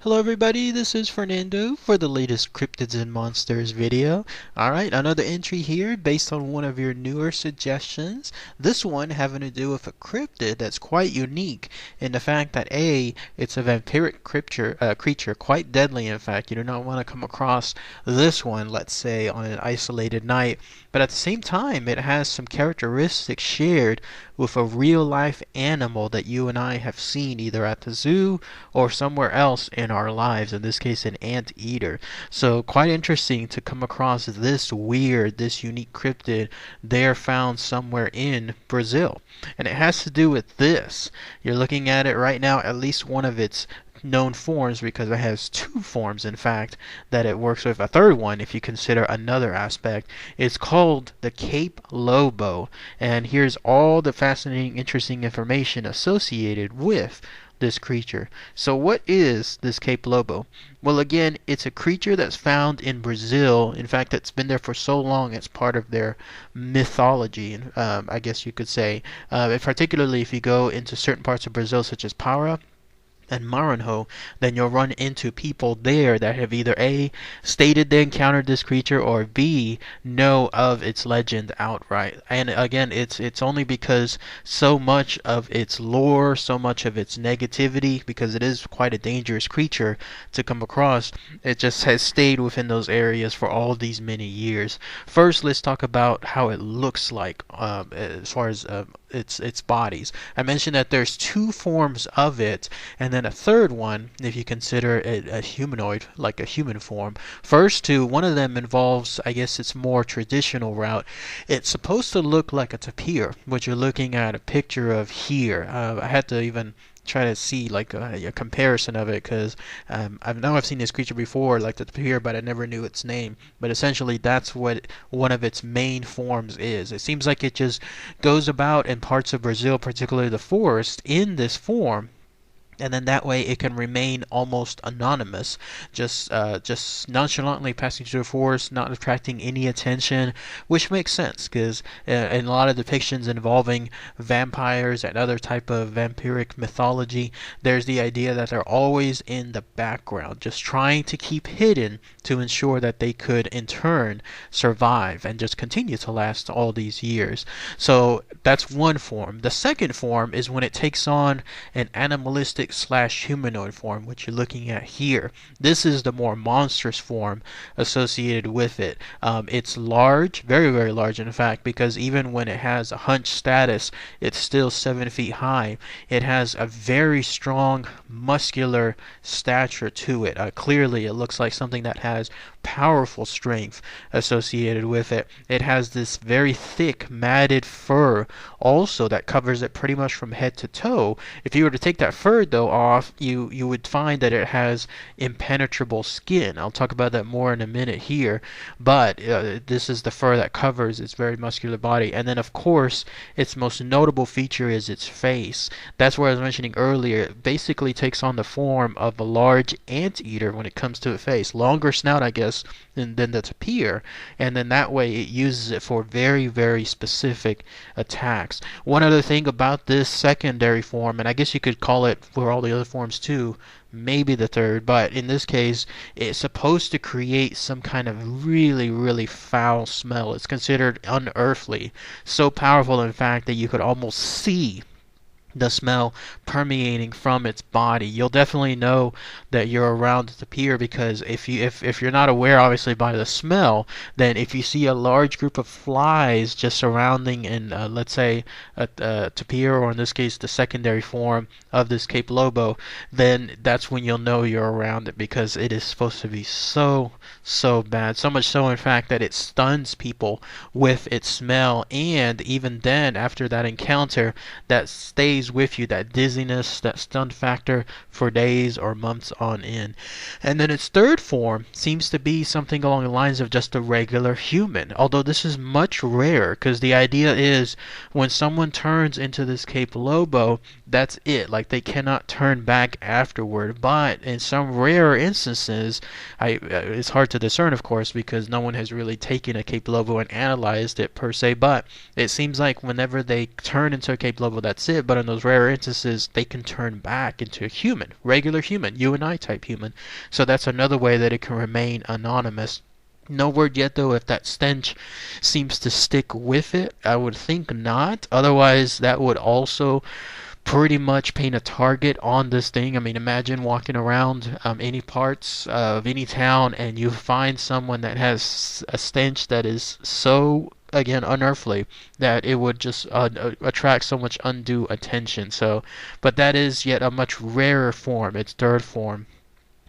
Hello everybody, this is Fernando for the latest Cryptids and Monsters video. Alright, another entry here based on one of your newer suggestions. This one having to do with a cryptid that's quite unique in the fact that A, it's a vampiric creature, quite deadly in fact. You do not want to come across this one, let's say, on an isolated night. But at the same time, it has some characteristics shared with a real life animal that you and I have seen either at the zoo or somewhere else in our lives, in this case an anteater. So quite interesting to come across this weird, this unique cryptid there found somewhere in Brazil. And it has to do with this. You're looking at it right now, at least one of its known forms, because it has two forms in fact that it works with. A third one, if you consider another aspect, is called the Capelobo. And here's all the fascinating, interesting information associated with this creature. So what is this Capelobo? Well, again, it's a creature that's found in Brazil. In fact, it's been there for so long it's part of their mythology, I guess you could say. Particularly if you go into certain parts of Brazil such as Para and Maranhão, then you'll run into people there that have either A, stated they encountered this creature, or B, know of its legend outright. And again, it's only because so much of its lore, so much of its negativity, because it is quite a dangerous creature to come across, it just has stayed within those areas for all these many years. First, let's talk about how it looks like as far as its bodies. I mentioned that there's two forms of it, and then a third one if you consider it a humanoid, like a human form. First two, one of them involves, I guess it's more traditional route. It's supposed to look like a tapir, which you're looking at a picture of here. I had to even try to see like a comparison of it, because I've seen this creature before, like the tapir, but I never knew its name. But essentially that's what one of its main forms is. It seems like it just goes about in parts of Brazil, particularly the forest, in this form, and then that way it can remain almost anonymous, just nonchalantly passing through the forest, not attracting any attention, which makes sense because in a lot of depictions involving vampires and other type of vampiric mythology, there's the idea that they're always in the background, just trying to keep hidden to ensure that they could in turn survive and just continue to last all these years. So that's one form. The second form is when it takes on an animalistic slash humanoid form, which you're looking at here. This is the more monstrous form associated with it. It's large, very, very large in fact, because even when it has a hunched status, it's still 7 feet high. It has a very strong muscular stature to it. Clearly it looks like something that has powerful strength associated with it. It has this very thick matted fur also that covers it pretty much from head to toe. If you were to take that fur though off, you would find that it has impenetrable skin. I'll talk about that more in a minute here, but this is the fur that covers its very muscular body. And then of course its most notable feature is its face. That's where I was mentioning earlier. It basically takes on the form of a large anteater when it comes to its face. Longer snout, I guess, than the tapir, and then that way it uses it for very, very specific attacks. One other thing about this secondary form, and I guess you could call it for all the other forms too, maybe the third, but in this case it's supposed to create some kind of really, really foul smell. It's considered unearthly, so powerful in fact that you could almost see the smell permeating from its body. You'll definitely know that you're around the tapir, because if you're not aware obviously by the smell, then if you see a large group of flies just surrounding in let's say a tapir, or in this case the secondary form of this Capelobo, then that's when you'll know you're around it, because it is supposed to be so bad, so much so in fact that it stuns people with its smell. And even then, after that encounter, that stays with you, that dizziness, that stun factor, for days or months on end. And then its third form seems to be something along the lines of just a regular human, although this is much rarer, because the idea is when someone turns into this Capelobo, that's it, like they cannot turn back afterward. But in some rare instances, it's hard to discern of course, because no one has really taken a Capelobo and analyzed it per se, but it seems like whenever they turn into a Capelobo, that's it. But in those rare instances, they can turn back into a human, regular human, you and I type human. So that's another way that it can remain anonymous. No word yet, though, if that stench seems to stick with it. I would think not. Otherwise, that would also pretty much paint a target on this thing. I mean, imagine walking around any parts of any town and you find someone that has a stench that is so, again, unearthly that it would just attract so much undue attention. So, but that is yet a much rarer form, its third form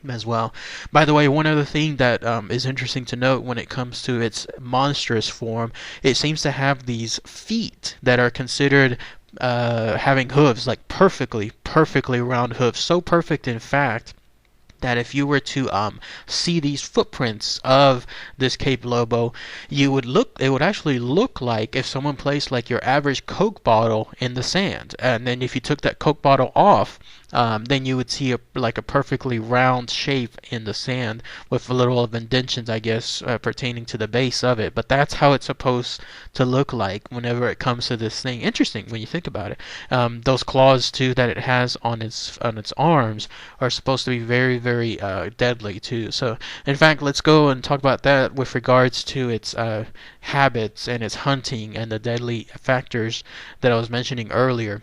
as well. By the way, one other thing that is interesting to note when it comes to its monstrous form, it seems to have these feet that are considered having hooves, like perfectly round hooves. So perfect, in fact, that if you were to see these footprints of this Capelobo, it would actually look like if someone placed like your average Coke bottle in the sand, and then if you took that Coke bottle off, then you would see like a perfectly round shape in the sand with a little of indentions, I guess, pertaining to the base of it. But that's how it's supposed to look like whenever it comes to this thing. Interesting when you think about it. Those claws too that it has on its arms are supposed to be very deadly too. So in fact, let's go and talk about that with regards to its habits and its hunting and the deadly factors that I was mentioning earlier.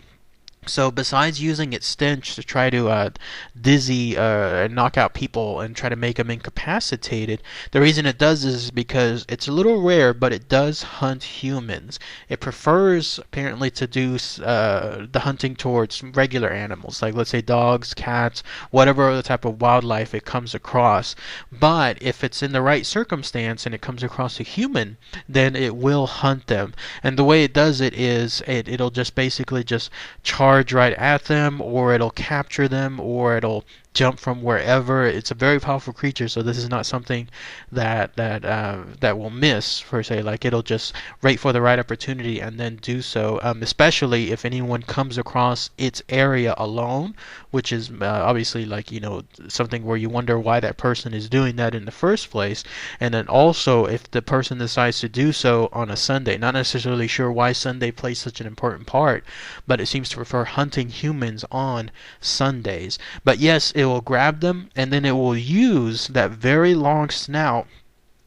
So besides using its stench to try to dizzy and knock out people and try to make them incapacitated, the reason it does this is because it's a little rare, but it does hunt humans. It prefers apparently to do the hunting towards regular animals, like let's say dogs, cats, whatever other type of wildlife it comes across. But if it's in the right circumstance and it comes across a human, then it will hunt them. And the way it does it is it'll just basically just charge right at them, or it'll capture them, or it'll jump from wherever. It's a very powerful creature, so this is not something that will miss per se. Like it'll just wait for the right opportunity and then do so. Especially if anyone comes across its area alone, which is obviously like something where you wonder why that person is doing that in the first place. And then also if the person decides to do so on a Sunday, not necessarily sure why Sunday plays such an important part, but it seems to prefer hunting humans on Sundays. But yes, it will grab them, and then it will use that very long snout,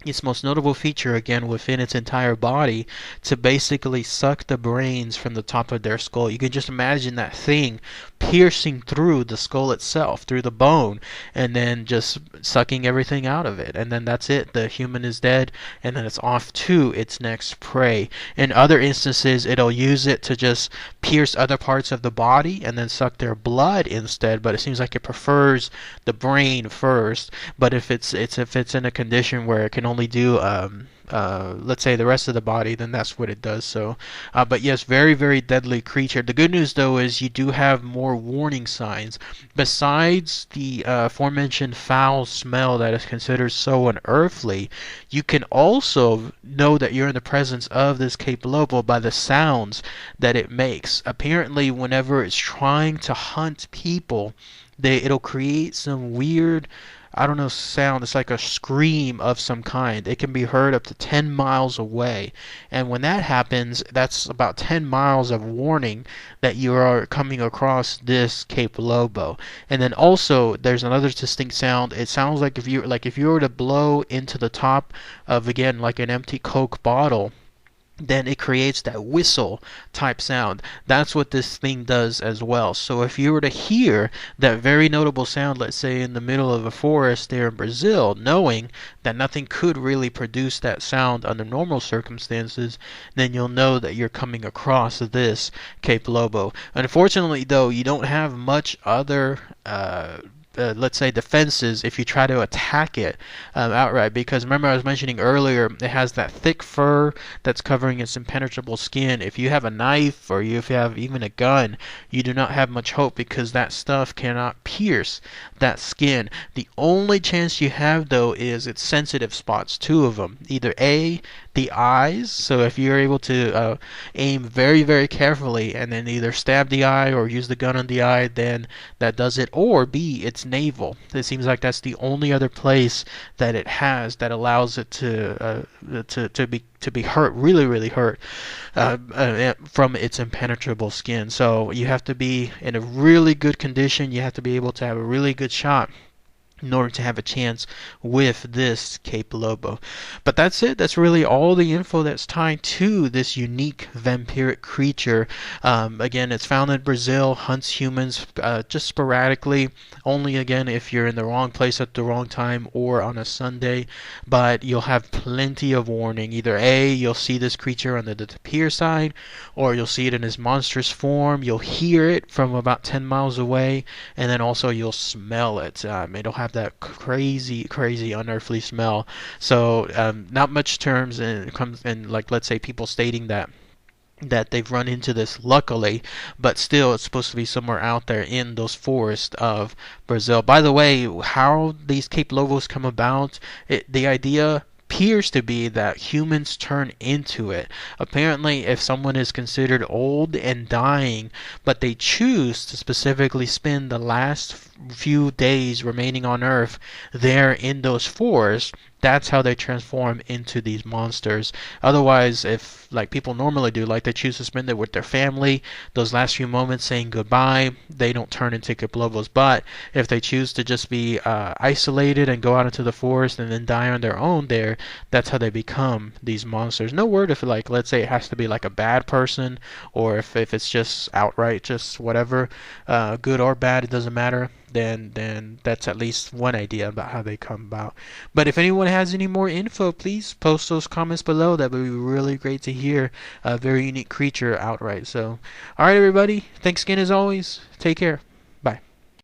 its most notable feature again within its entire body, to basically suck the brains from the top of their skull. You can just imagine that thing piercing through the skull itself, through the bone, and then just sucking everything out of it. And then that's it. The human is dead, and then it's off to its next prey. In other instances, it'll use it to just pierce other parts of the body and then suck their blood instead, but it seems like it prefers the brain first. But if it's in a condition where it can only do let's say the rest of the body, then that's what it does. So but yes, very deadly creature. The good news though is you do have more warning signs. Besides the aforementioned foul smell that is considered so unearthly, you can also know that you're in the presence of this Capelobo by the sounds that it makes. Apparently whenever it's trying to hunt people, it'll create some weird, I don't know, sound. It's like a scream of some kind. It can be heard up to 10 miles away. And when that happens, that's about 10 miles of warning that you are coming across this Capelobo. And then also there's another distinct sound. It sounds like if you were to blow into the top of, again, like an empty Coke bottle, then it creates that whistle type sound. That's what this thing does as well. So if you were to hear that very notable sound, let's say in the middle of a forest there in Brazil, knowing that nothing could really produce that sound under normal circumstances, then you'll know that you're coming across this Capelobo. Unfortunately though, you don't have much other let's say defenses if you try to attack it outright, because remember I was mentioning earlier, it has that thick fur that's covering its impenetrable skin. If you have a knife or if you have even a gun, you do not have much hope, because that stuff cannot pierce that skin. The only chance you have though is its sensitive spots, two of them. Either A, the eyes. So if you're able to aim very, very carefully and then either stab the eye or use the gun on the eye, then that does it. Or B, its navel. It seems like that's the only other place that it has that allows it to be hurt, really, really hurt, from its impenetrable skin. So you have to be in a really good condition. You have to be able to have a really good shot in order to have a chance with this Capelobo. But that's it. That's really all the info that's tied to this unique vampiric creature. Again, it's found in Brazil, hunts humans just sporadically, only again if you're in the wrong place at the wrong time or on a Sunday. But you'll have plenty of warning. Either A, you'll see this creature on the tapir side, or you'll see it in its monstrous form. You'll hear it from about 10 miles away, and then also you'll smell it. It'll have that crazy, crazy, unearthly smell. So not much terms and comes and like let's say people stating that they've run into this luckily, but still it's supposed to be somewhere out there in those forests of Brazil. By the way, how these Capelobos come about, the idea appears to be that humans turn into it. Apparently, if someone is considered old and dying, but they choose to specifically spend the last few days remaining on Earth there in those forests, that's how they transform into these monsters. Otherwise, if like people normally do, like they choose to spend it with their family, those last few moments saying goodbye, they don't turn into Capelovos. But if they choose to just be isolated and go out into the forest and then die on their own there, that's how they become these monsters. No word if like let's say it has to be like a bad person, or if it's just outright just whatever, good or bad, it doesn't matter. Then that's at least one idea about how they come about. But if anyone has any more info, please post those comments below. That would be really great to hear. A very unique creature outright. So, all right, everybody. Thanks again as always. Take care.